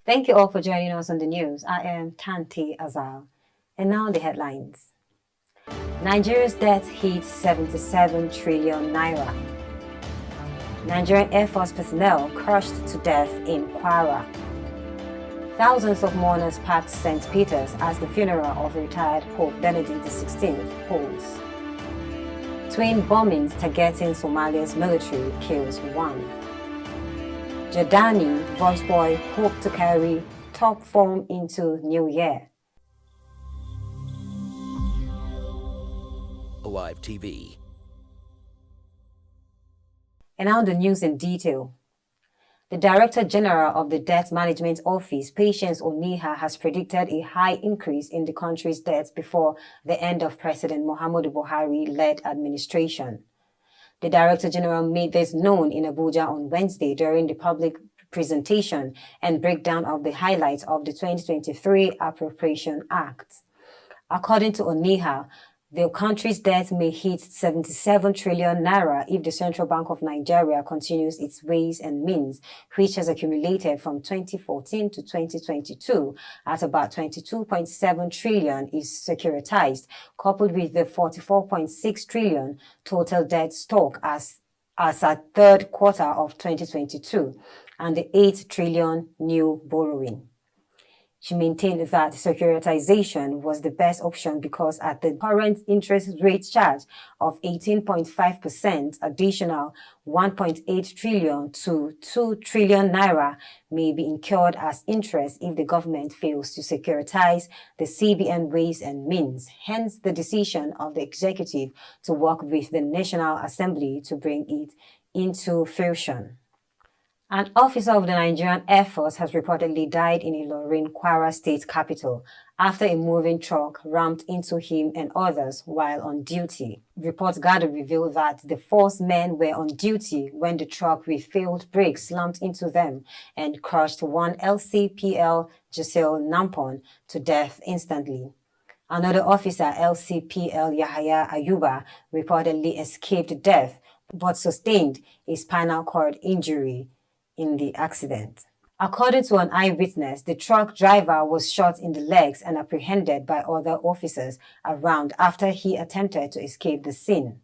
Thank you all for joining us on the news. I am Tanti Azal. And now the headlines. Nigeria's debt hits 77 trillion naira. Nigerian Air Force personnel crushed to death in Kwara. Thousands of mourners packed St. Peter's as the funeral of retired Pope Benedict XVI holds. Twin bombings targeting Somalia's military kills one. Jordani voice boy hope to carry top form into New Year. Alive TV. And now the news in detail. The Director General of the Debt Management Office, Patience Oniha, has predicted a high increase in the country's debts before the end of President Muhammadu Buhari-led administration. The Director General made this known in Abuja on Wednesday during the public presentation and breakdown of the highlights of the 2023 Appropriation Act. According to Oniha, the country's debt may hit 77 trillion naira if the Central Bank of Nigeria continues its ways and means, which has accumulated from 2014 to 2022 at about 22.7 trillion is securitized, coupled with the 44.6 trillion total debt stock as at third quarter of 2022 and the 8 trillion new borrowing. She maintained that securitization was the best option because at the current interest rate charge of 18.5%, additional 1.8 trillion to 2 trillion naira may be incurred as interest if the government fails to securitize the CBN ways and means, hence the decision of the executive to work with the National Assembly to bring it into fruition. An officer of the Nigerian Air Force has reportedly died in Ilorin, Kwara State capital, after a moving truck rammed into him and others while on duty. Reports gathered reveal that the force men were on duty when the truck with failed brakes slammed into them and crushed one LCPL Giselle Nampon to death instantly. Another officer, LCPL Yahaya Ayuba, reportedly escaped death but sustained a spinal cord injury in the accident. According to an eyewitness, the truck driver was shot in the legs and apprehended by other officers around after he attempted to escape the scene.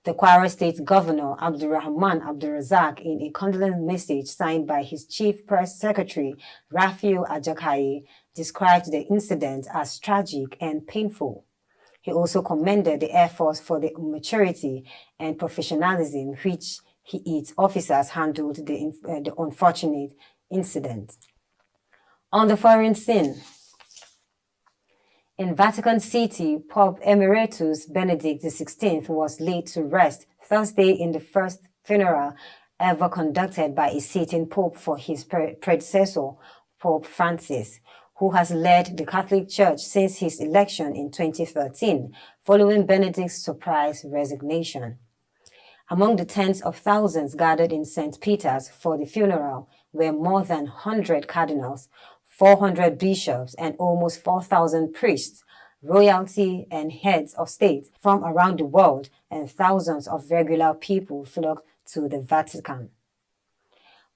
The Kwara State Governor, Abdulrahman Abdulrazak, in a condolence message signed by his Chief Press Secretary, Rafiu Ajakaye, described the incident as tragic and painful. He also commended the Air Force for the maturity and professionalism which its officers handled the unfortunate incident. On the foreign scene, in Vatican City, Pope Emeritus Benedict XVI was laid to rest Thursday in the first funeral ever conducted by a sitting pope for his predecessor, Pope Francis, who has led the Catholic Church since his election in 2013, following Benedict's surprise resignation. Among the tens of thousands gathered in St. Peter's for the funeral were more than 100 cardinals, 400 bishops, and almost 4,000 priests, royalty, and heads of state from around the world, and thousands of regular people flocked to the Vatican.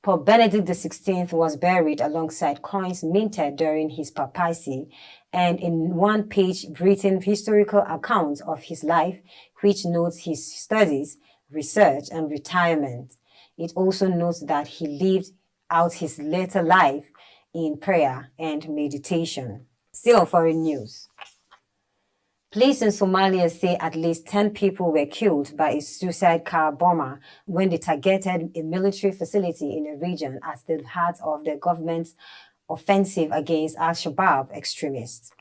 Pope Benedict XVI was buried alongside coins minted during his papacy and in one-page written historical account of his life, which notes his studies, research, and retirement. It also notes that he lived out his later life in prayer and meditation. Still on foreign news. Police in Somalia say at least 10 people were killed by a suicide car bomber when they targeted a military facility in a region at the heart of the government's offensive against Al-Shabaab extremists.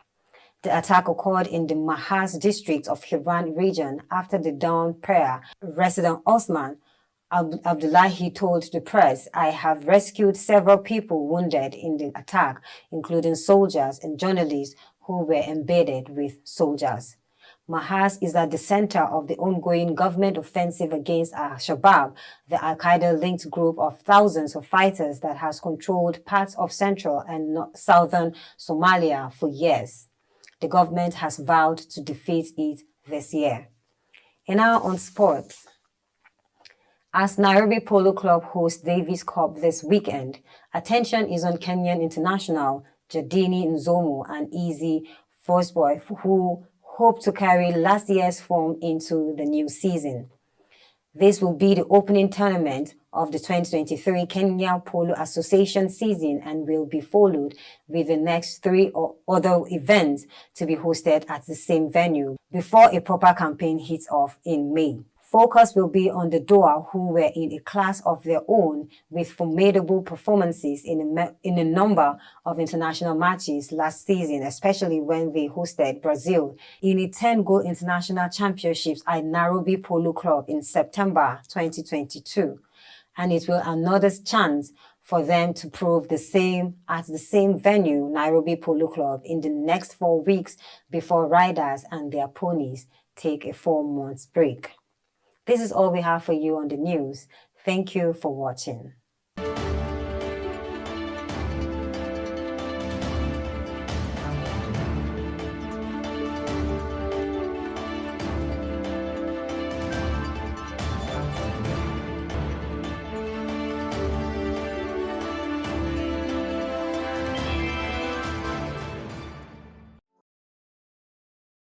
The attack occurred in the Mahas district of Hiran region after the dawn prayer. Resident Osman Abdullahi told the press, "I have rescued several people wounded in the attack, including soldiers and journalists who were embedded with soldiers." Mahas is at the center of the ongoing government offensive against Al-Shabaab, the Al-Qaeda-linked group of thousands of fighters that has controlled parts of central and southern Somalia for years. The government has vowed to defeat it this year. And now on sports. As Nairobi Polo Club hosts Davis Cup this weekend, attention is on Kenyan international Jadini Nzomo and Easy Firstboy, who hope to carry last year's form into the new season. This will be the opening tournament of the 2023 Kenya Polo Association season and will be followed with the next 3 other events to be hosted at the same venue before a proper campaign hits off in May. Focus will be on the Doha, who were in a class of their own with formidable performances in a number of international matches last season, especially when they hosted Brazil in a 10-goal international championships at Nairobi Polo Club in September 2022. And it will another chance for them to prove the same at the same venue, Nairobi Polo Club, in the next 4 weeks before riders and their ponies take a 4-month break. This is all we have for you on the news. Thank you for watching.